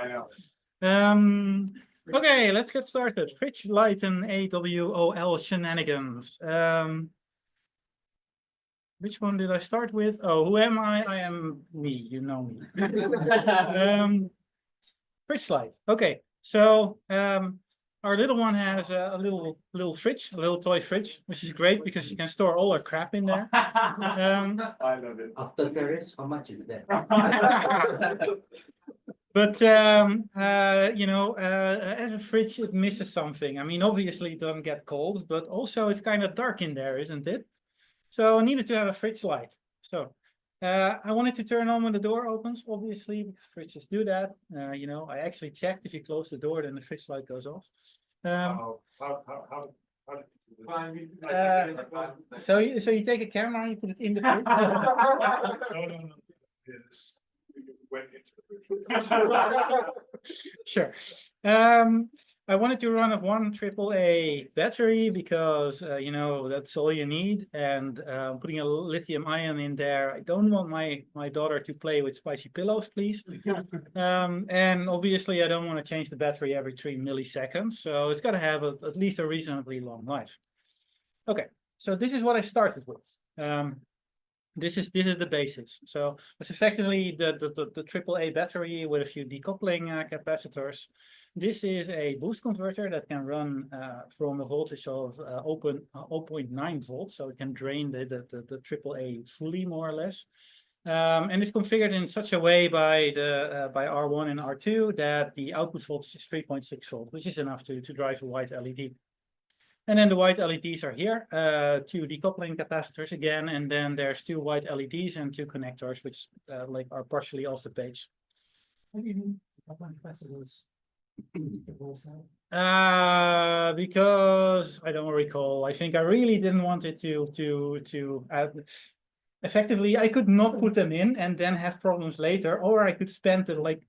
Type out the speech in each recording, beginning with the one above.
I know. Okay, let's get started. Fridge light and AWOL shenanigans. Which one did I start with? Oh, who am I? I am me, you know me. Fridge light. Okay, so our little one has a little fridge, a little toy fridge, which is great because you can store all our crap in there. I love it. After tariffs, how much is that? But you know, as a fridge, it misses something. I mean, obviously it doesn't get cold, but also it's kind of dark in there, isn't it? So I needed to have a fridge light. So I wanted to turn on when the door opens, obviously, because fridges do that. You know, I actually checked if you close the door, then the fridge light goes off. How So you take a camera and you put it in the fridge. No. Yes. Went into the Sure. I wanted to run a 1 AAA battery because you know, that's all you need, and putting a lithium ion in there. I don't want my daughter to play with spicy pillows, please. And obviously I don't want to change the battery every 3 milliseconds, so it's got to have at least a reasonably long life. Okay, so this is what I started with. This is the basis. So it's effectively the AAA battery with a few decoupling capacitors. This is a boost converter that can run from a voltage of 0.9 volts, so it can drain the AAA fully, more or less. And it's configured in such a way by R1 and R2 that the output voltage is 3.6 volt, which is enough to drive a white LED. And then the white LEDs are here, 2 decoupling capacitors again, and then there's 2 white LEDs and 2 connectors, which like are partially off the page. Because I don't recall. I think I really didn't want it to add. Effectively, I could not put them in and then have problems later, or I could spend it like,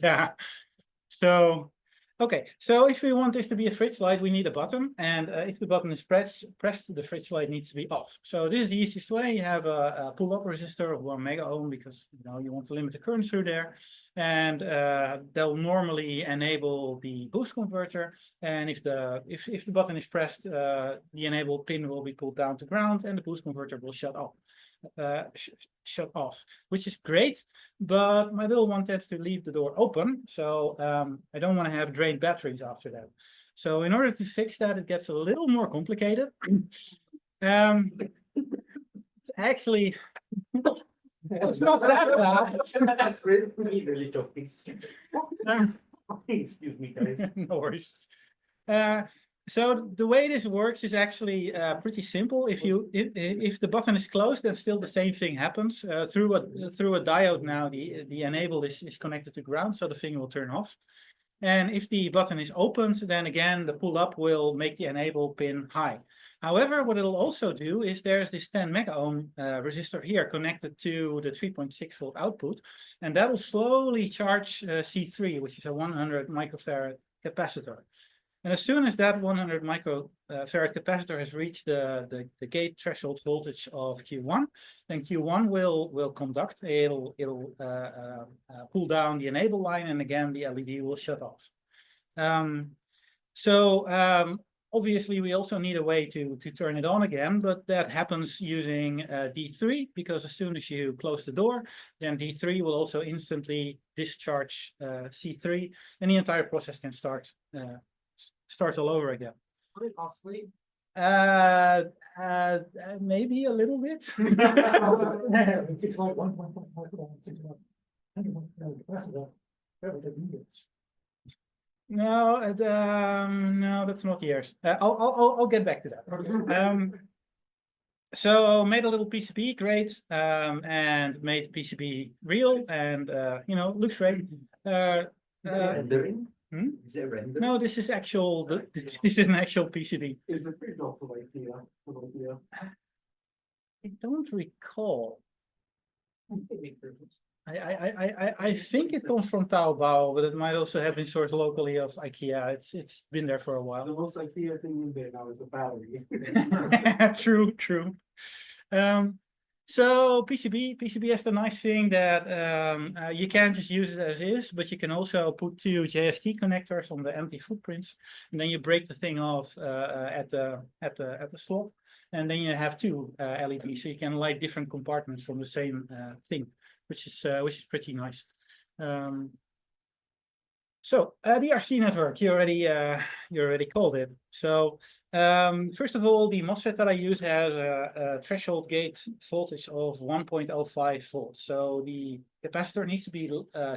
yeah. So. Okay, so if we want this to be a fridge light, we need a button, and if the button is pressed, the fridge light needs to be off. So this is the easiest way. You have a pull-up resistor of 1 mega ohm because you know you want to limit the current through there, and they'll normally enable the boost converter. And if the button is pressed, the enable pin will be pulled down to ground, and the boost converter will shut off. Which is great, but my little one tends to leave the door open, so I don't want to have drained batteries after that. So in order to fix that, it gets a little more complicated. It's actually it's not that bad. That's really joking. Excuse me, guys. No worries. So the way this works is actually pretty simple. If the button is closed, then still the same thing happens. Through a diode now, the enable is connected to ground, so the thing will turn off. And if the button is opened, then again the pull up will make the enable pin high. However, what it'll also do is there's this 10 mega ohm resistor here connected to the 3.6 volt output, and that will slowly charge C3, which is a 100 microfarad capacitor. And as soon as that 100 microfarad capacitor has reached the gate threshold voltage of Q1, then Q1 will conduct. It'll pull down the enable line, and again the LED will shut off. Obviously we also need a way to turn it on again, but that happens using D3, because as soon as you close the door, then D3 will also instantly discharge C3, and the entire process can start all over again. Very costly. Maybe a little bit. No, no, that's not yours. I'll get back to that. So made a little PCB, great, and made PCB real, and you know, looks great. Rendering? Is it rendering? No, this is actual. This is an actual PCB. Is it pretty off like the I don't recall. I think it comes from Taobao, but it might also have been sourced locally of IKEA. It's been there for a while. The most IKEA thing in there now is the battery. True. So PCB has the nice thing that you can't just use it as is, but you can also put two JST connectors on the empty footprints, and then you break the thing off at the slot, and then you have two LEDs, so you can light different compartments from the same thing, which is pretty nice. So the RC network, you already called it. So first of all, the MOSFET that I use has a threshold gate voltage of 1.05 volts. So the capacitor needs to be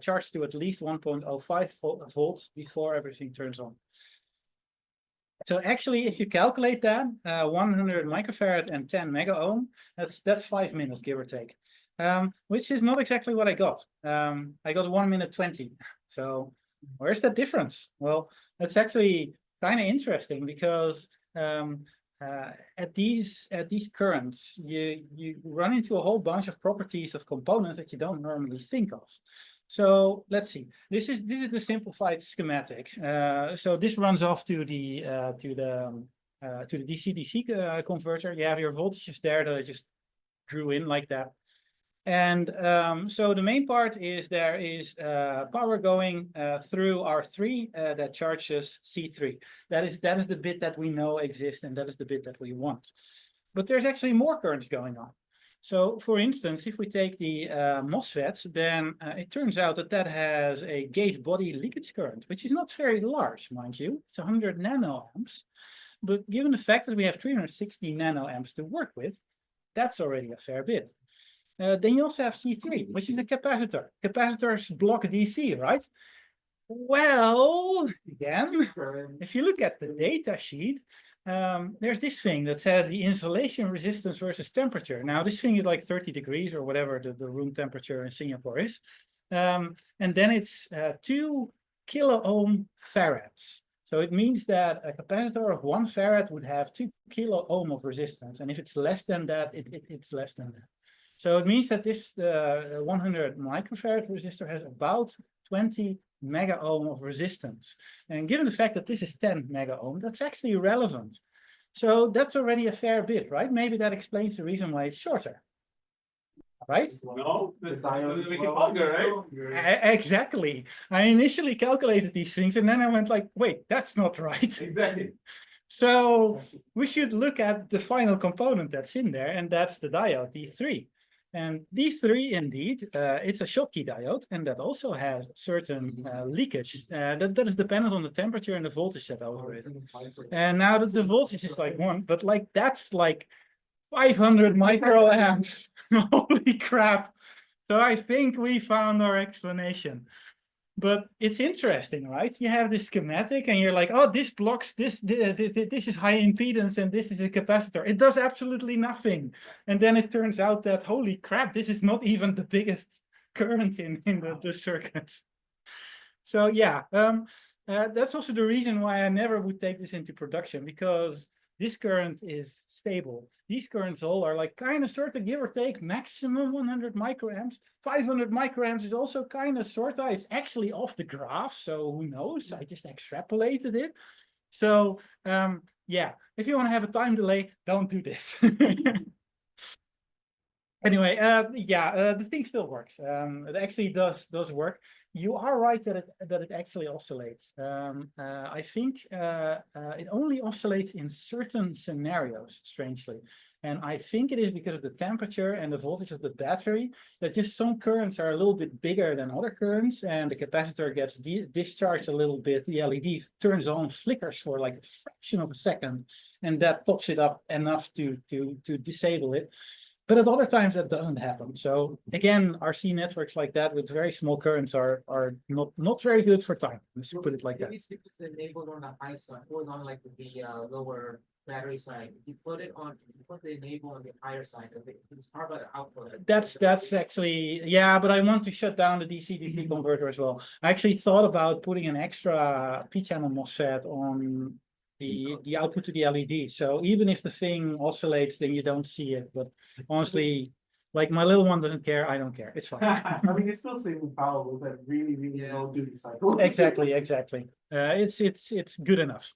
charged to at least 1.05 volts before everything turns on. So actually, if you calculate that, 100 microfarad and 10 mega ohm, that's 5 minutes, give or take. Which is not exactly what I got. I got 1 minute 20. So where's the difference? Well, that's actually kind of interesting because at these currents, you run into a whole bunch of properties of components that you don't normally think of. So let's see. This is the simplified schematic. So this runs off to the DC-DC converter. You have your voltages there that I just drew in like that. And so the main part is there is power going through R3 that charges C3. That is the bit that we know exists, and that is the bit that we want. But there's actually more currents going on. So for instance, if we take the MOSFET, then it turns out that has a gate body leakage current, which is not very large, mind you. It's 100 nanoamps. But given the fact that we have 360 nanoamps to work with, that's already a fair bit. Then you also have C3, which is a capacitor. Capacitors block DC, right? Well, again, if you look at the data sheet, there's this thing that says the insulation resistance versus temperature. Now, this thing is like 30 degrees or whatever the room temperature in Singapore is. And then it's 2 kilo ohm farads. So it means that a capacitor of 1 farad would have 2 kilo ohm of resistance. And if it's less than that, it's less than that. So it means that this 100 microfarad resistor has about 20 mega ohm of resistance. And given the fact that this is 10 mega ohm, that's actually relevant. So that's already a fair bit, right? Maybe that explains the reason why it's shorter. Right? No, it's making longer, right? Exactly. I initially calculated these things and then I went like, wait, that's not right. Exactly. So we should look at the final component that's in there, and that's the diode D3. And D3, indeed, it's a Schottky diode, and that also has certain leakage that is dependent on the temperature and the voltage set over it. And now that the voltage is like 1, but like that's like 500 microamps. Holy crap. So I think we found our explanation. But it's interesting, right? You have this schematic and you're like, oh, this blocks this, this is high impedance and this is a capacitor. It does absolutely nothing. And then it turns out that, holy crap, this is not even the biggest current in the circuits. So yeah, that's also the reason why I never would take this into production, because this current is stable. These currents all are like kind of sort of give or take maximum 100 microamps. 500 microamps is also kind of sort of, it's actually off the graph. So who knows? I just extrapolated it. So yeah, if you want to have a time delay, don't do this. Anyway, the thing still works. It actually does work. You are right that it actually oscillates. I think it only oscillates in certain scenarios, strangely. And I think it is because of the temperature and the voltage of the battery, that just some currents are a little bit bigger than other currents, and the capacitor gets discharged a little bit. The LED turns on, flickers for like a fraction of a second, and that pops it up enough to disable it. But at other times that doesn't happen. So again, RC networks like that with very small currents are not very good for time. Let's put it like that. Maybe it's because it's enabled on the high side. It was on like the lower battery side. You put the enable on the higher side of it. It's part of the output. That's actually, yeah, but I want to shut down the DC-DC converter as well. I actually thought about putting an extra P-channel MOSFET on the output to the LED. So even if the thing oscillates, then you don't see it. But honestly, like my little one doesn't care, I don't care. It's fine. I mean, it's still saving power with that really low duty cycle. Exactly. It's good enough.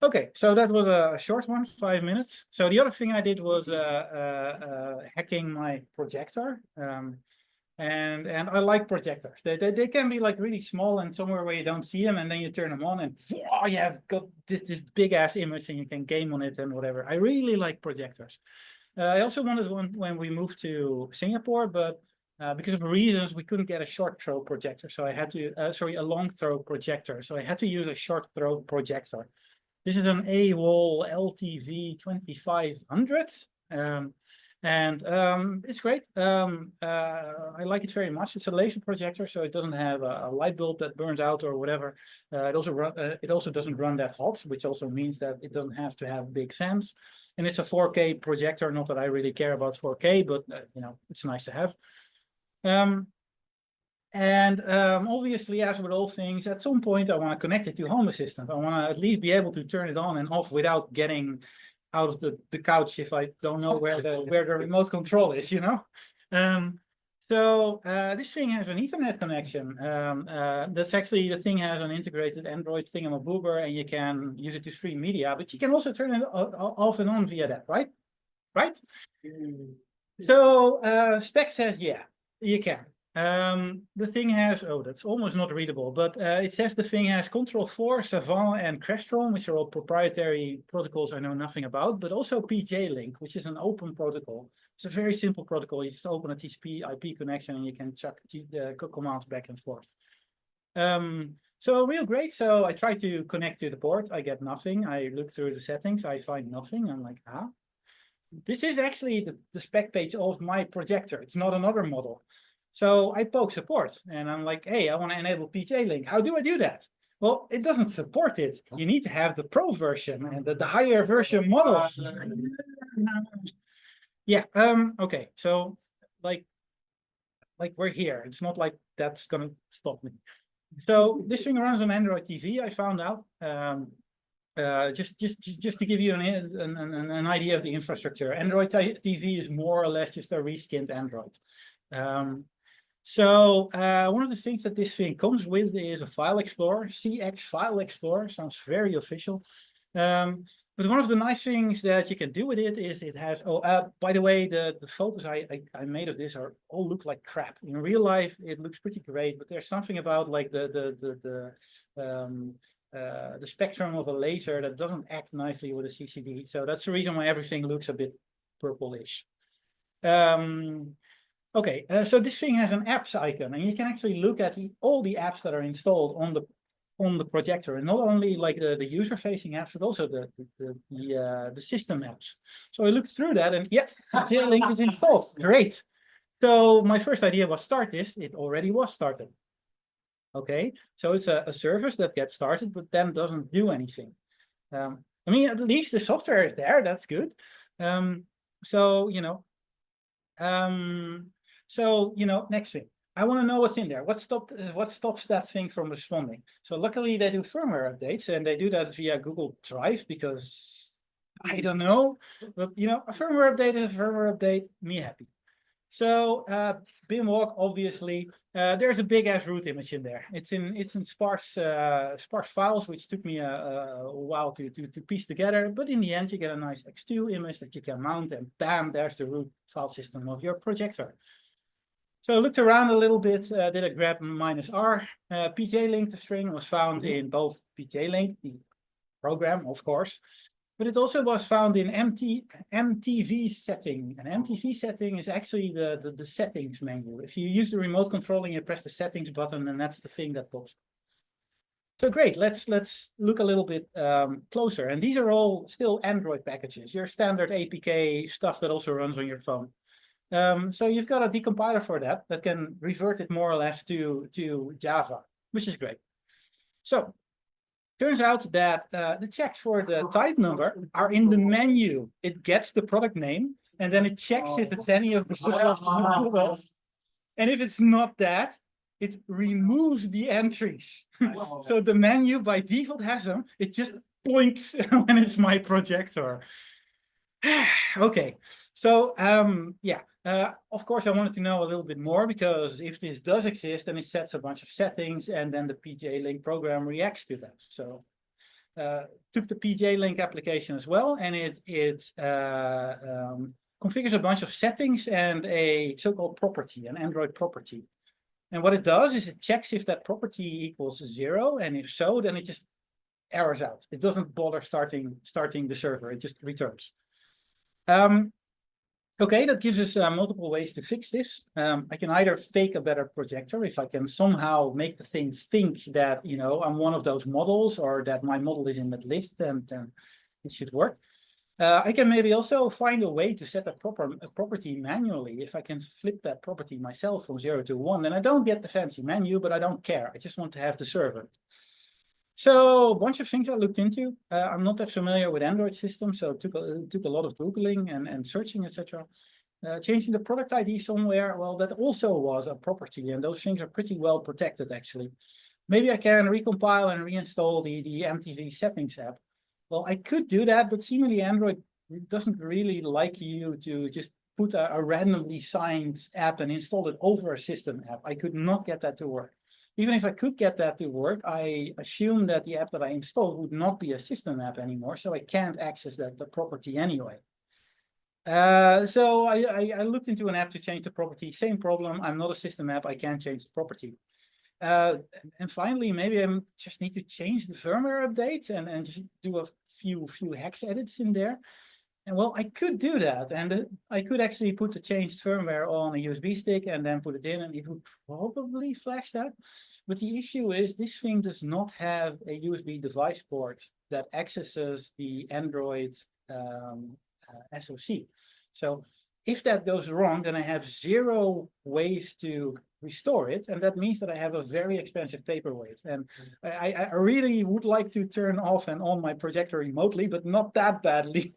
Okay, so that was a short one, 5 minutes. So the other thing I did was hacking my projector. And I like projectors. They can be like really small and somewhere where you don't see them, and then you turn them on and you have got this big ass image and you can game on it and whatever. I really like projectors. I also wanted one when we moved to Singapore, but because of reasons we couldn't get a short throw projector, so I had to a long throw projector, so I had to use a short throw projector. This is an AWOL LTV 2500. It's great. I like it very much. It's a laser projector, so it doesn't have a light bulb that burns out or whatever. It also doesn't run that hot, which also means that it doesn't have to have big fans. And it's a 4K projector. Not that I really care about 4K, but you know, it's nice to have. Obviously, as with all things, at some point I want to connect it to Home Assistant. I want to at least be able to turn it on and off without getting out of the couch if I don't know where the remote control is, you know. This thing has an Ethernet connection. That's actually, the thing has an integrated Android thingamaboober, and you can use it to stream media, but you can also turn it off and on via that, right? Right? So spec says, yeah, you can. The thing has, oh, that's almost not readable, but it says the thing has Control4, Savant, and Crestron, which are all proprietary protocols I know nothing about, but also PJ-Link, which is an open protocol. It's a very simple protocol. You just open a TCP IP connection and you can chuck commands back and forth. So real great. So I try to connect to the port. I get nothing. I look through the settings. I find nothing. I'm like, ah. This is actually the spec page of my projector. It's not another model. So I poke support and I'm like, hey, I want to enable PJ-Link. How do I do that? Well, it doesn't support it. You need to have the pro version and the higher version models. Yeah, okay. So like we're here. It's not like that's gonna stop me. So this thing runs on Android TV, I found out. Just to give you an idea of the infrastructure, Android TV is more or less just a reskinned Android. One of the things that this thing comes with is a file explorer. CX file explorer sounds very official. But one of the nice things that you can do with it is it has, by the way, the photos I made of this all look like crap. In real life, it looks pretty great, but there's something about like the spectrum of a laser that doesn't act nicely with a CCD. So that's the reason why everything looks a bit purplish. Okay, so this thing has an apps icon, and you can actually look at all the apps that are installed on the projector, and not only like the user-facing apps, but also the system apps. So I looked through that, and yeah, PJ-Link is installed. Great. So my first idea was start this. It already was started. Okay, so it's a service that gets started, but then doesn't do anything. I mean, at least the software is there. That's good. Next thing. I want to know what's in there. What stops that thing from responding? So luckily they do firmware updates, and they do that via Google Drive because I don't know, but you know, a firmware update is a firmware update. Me happy. So binwalk, obviously, there's a big ass root image in there. It's in sparse files, which took me a while to piece together. But in the end, you get a nice X2 image that you can mount, and bam, there's the root file system of your projector. So I looked around a little bit, did a grep -R. PJ-Link, the string, was found in both PJ-Link, the program, of course, but it also was found in MTV setting. An MTV setting is actually the settings menu. If you use the remote controlling, you press the settings button, and that's the thing that pops. So great, let's look a little bit closer. And these are all still Android packages, your standard APK stuff that also runs on your phone. So you've got a decompiler for that can revert it more or less to Java, which is great. So turns out that the checks for the type number are in the menu. It gets the product name, and then it checks if it's any of the models. And if it's not that, it removes the entries. So the menu by default has them. It just points when it's my projector. Okay, so of course I wanted to know a little bit more, because if this does exist, then it sets a bunch of settings, and then the PJ-Link program reacts to that. So took the PJ-Link application as well, and it configures a bunch of settings and a so-called property, an Android property. And what it does is it checks if that property equals 0, and if so, then it just errors out. It doesn't bother starting the server, it just returns. Okay, that gives us multiple ways to fix this. I can either fake a better projector if I can somehow make the thing think that, you know, I'm one of those models or that my model is in that list, then it should work. I can maybe also find a way to set a property manually. If I can flip that property myself from 0 to 1, then I don't get the fancy menu, but I don't care. I just want to have the server. So a bunch of things I looked into. I'm not that familiar with Android systems, so it took a lot of Googling and searching, etc. Changing the product ID somewhere, well, that also was a property, and those things are pretty well protected, actually. Maybe I can recompile and reinstall the MTV settings app. Well, I could do that, but seemingly Android doesn't really like you to just put a randomly signed app and install it over a system app. I could not get that to work. Even if I could get that to work, I assume that the app that I installed would not be a system app anymore, so I can't access the property anyway. So I looked into an app to change the property. Same problem. I'm not a system app. I can't change the property. And finally, maybe I just need to change the firmware update and just do a few hex edits in there. And well, I could do that, and I could actually put the changed firmware on a USB stick and then put it in, and it would probably flash that. But the issue is this thing does not have a USB device port that accesses the Android SoC. So if that goes wrong, then I have 0 ways to restore it, and that means that I have a very expensive paperweight. And I really would like to turn off and on my projector remotely, but not that badly.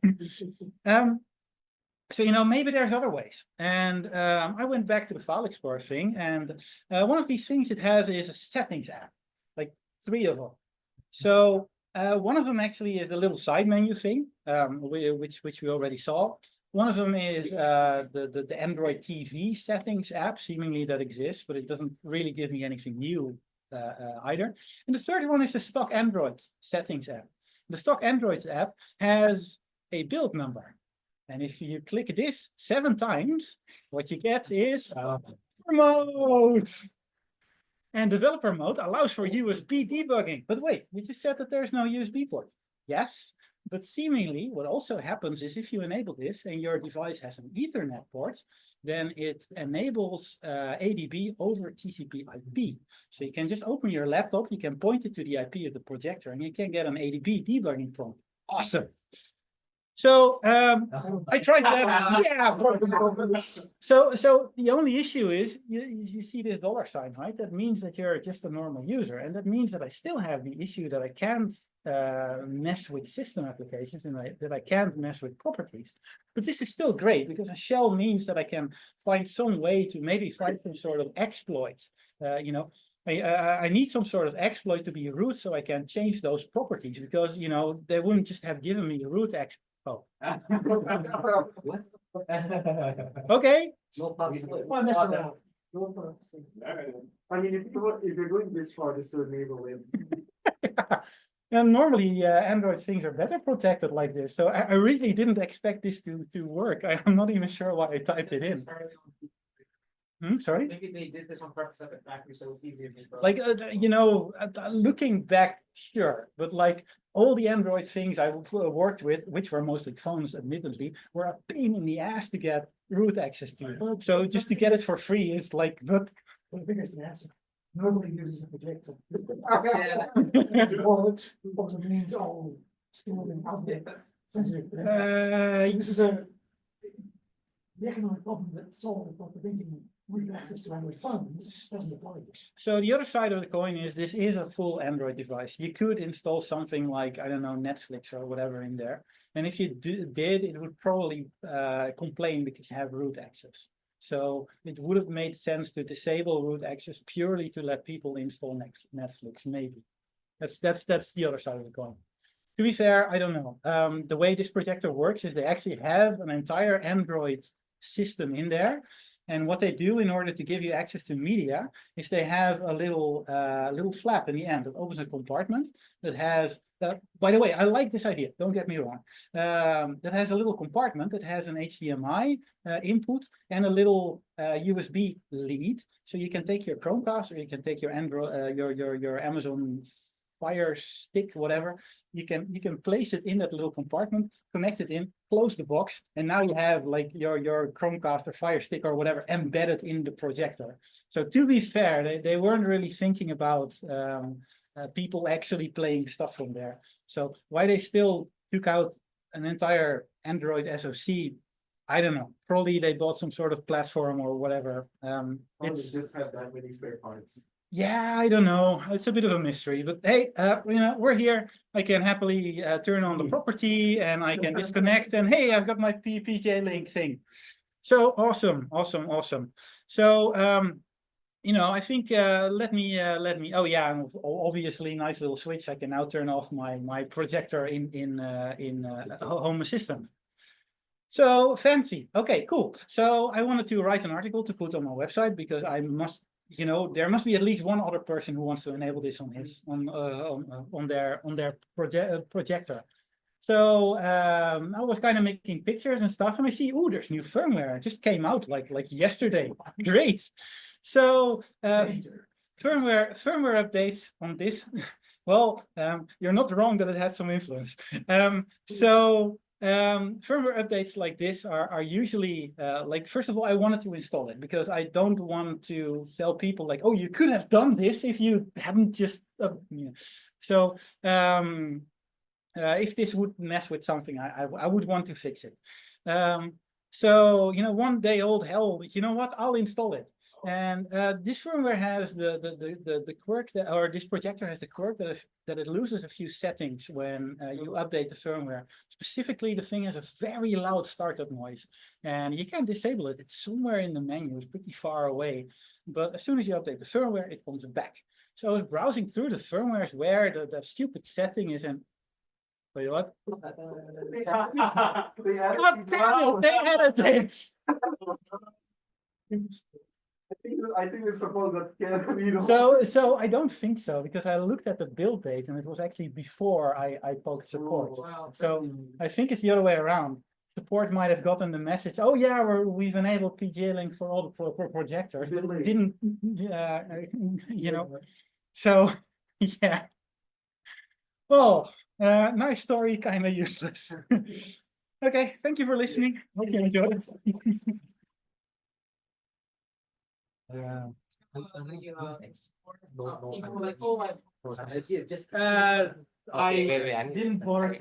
So, you know, maybe there's other ways. And I went back to the File Explorer thing, and one of these things it has is a settings app, like 3 of them. So one of them actually is the little side menu thing, which we already saw. One of them is the Android TV settings app, seemingly that exists, but it doesn't really give me anything new either. And the third one is the stock Android settings app. The stock Android app has a build number. And if you click this 7 times, what you get is mode. And developer mode allows for USB debugging. But wait, you just said that there's no USB port. Yes. But seemingly, what also happens is if you enable this and your device has an Ethernet port, then it enables ADB over TCP/IP. So you can just open your laptop, you can point it to the IP of the projector, and you can get an ADB debugging prompt. Awesome. So I tried that. Yeah. So the only issue is you see this $sign, right? That means that you're just a normal user, and that means that I still have the issue that I can't mess with system applications and that I can't mess with properties. But this is still great because a shell means that I can find some way to maybe find some sort of exploit. You know, I need some sort of exploit to be root so I can change those properties, because, you know, they wouldn't just have given me a root exploit. Oh. What? Okay. No possible. Well, that's around. I mean, if you're going this far, just to enable it. And normally Android things are better protected like this. So I really didn't expect this to work. I'm not even sure why I typed it in. Sorry? Maybe they did this on purpose at the factory, so it's easier to debug. Like, you know, looking back, sure. But like all the Android things I worked with, which were mostly phones, admittedly, were a pain in the ass to get root access to. So just to get it for free is like, but The biggest answer. Nobody uses a projector. Yeah. Wallet, what it means, stored in outlet, sensitive. This is the economic problem that's solved by preventing root access to Android phones doesn't apply this. So the other side of the coin is this is a full Android device. You could install something like, I don't know, Netflix or whatever in there. And if you did, it would probably complain because you have root access. So it would have made sense to disable root access purely to let people install Netflix, maybe. That's the other side of the coin. To be fair, I don't know. The way this projector works is they actually have an entire Android system in there. And what they do in order to give you access to media is they have a little flap in the end that opens a compartment that has. By the way, I like this idea. Don't get me wrong. That has a little compartment that has an HDMI input and a little USB lead, so you can take your Chromecast or you can take your Android, your Amazon Fire Stick, whatever. You can place it in that little compartment, connect it in, close the box, and now you have like your Chromecast or Fire Stick or whatever embedded in the projector. So to be fair, they weren't really thinking about people actually playing stuff from there. So why they still took out an entire Android SoC, I don't know. Probably they bought some sort of platform or whatever. It's just have that many spare parts. Yeah, I don't know. It's a bit of a mystery, but hey, we're here. I can happily turn on the property and I can disconnect, and hey, I've got my PJ Link thing. So awesome. So I think let me. Oh yeah, and obviously, nice little switch. I can now turn off my projector in Home Assistant. So fancy. Okay, cool. So I wanted to write an article to put on my website because I must. There must be at least one other person who wants to enable this on their projector. So I was kind of making pictures and stuff, and I see, there's new firmware. It just came out like yesterday. Great. So firmware updates on this. Well, you're not wrong that it had some influence. Firmware updates like this are usually first of all, I wanted to install it because I don't want to tell people like, oh, you could have done this if you hadn't just so if this would mess with something, I would want to fix it. So one day old hell, you know what, I'll install it. And this firmware has the quirk or this projector has the quirk that it loses a few settings when you update the firmware. Specifically, the thing has a very loud startup noise, and you can't disable it. It's somewhere in the menu. It's pretty far away. But as soon as you update the firmware, it comes back. So I was browsing through the firmwares where the stupid setting is, and wait, what? God damn it, they added it. I think it's supposed that scared. So I don't think so, because I looked at the build date and it was actually before I poked support. Wow. So I think it's the other way around. Support might have gotten the message, oh yeah, we've enabled PJ Link for all the projectors, but it didn't, so yeah. Well, nice story, kind of useless. Okay, thank you for listening. Hope you enjoyed it. I didn't bother telling